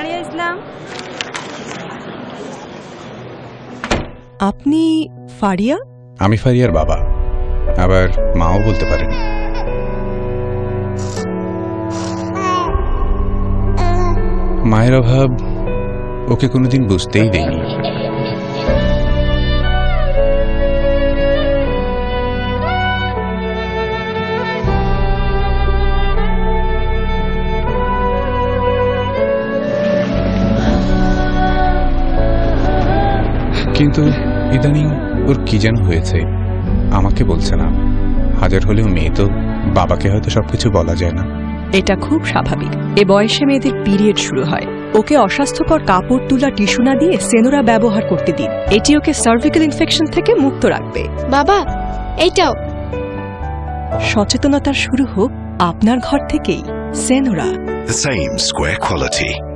ফারিয়া ইসলাম। আপনি ফারিয়া? আমি ফারিয়ার বাবা, আবার মাও বলতে পারেন। মায়ের অভাব ওকে কোনোদিন বুঝতেই দেয়নি। কিন্তু ইদানিং ওর কি যেন হয়েছে, আমাকে বলছে না। হাজার হলেও মেয়ে তো, বাবাকে হয়তো সবকিছু বলা যায় না। এটা খুব স্বাভাবিক। এ বয়সে মেয়েদের পিরিয়ড শুরু হয়। ওকে অস্বাস্থ্যকর কাপড় তুলা টিস্যু না দিয়ে সেনোরা ব্যবহার করতে দিন। এটি ওকে সার্ভিক্যাল ইনফেকশন থেকে মুক্ত রাখবে। বাবা এইটাও। সচেতনতার শুরু হোক আপনার ঘর থেকেই। Senora, The same square quality.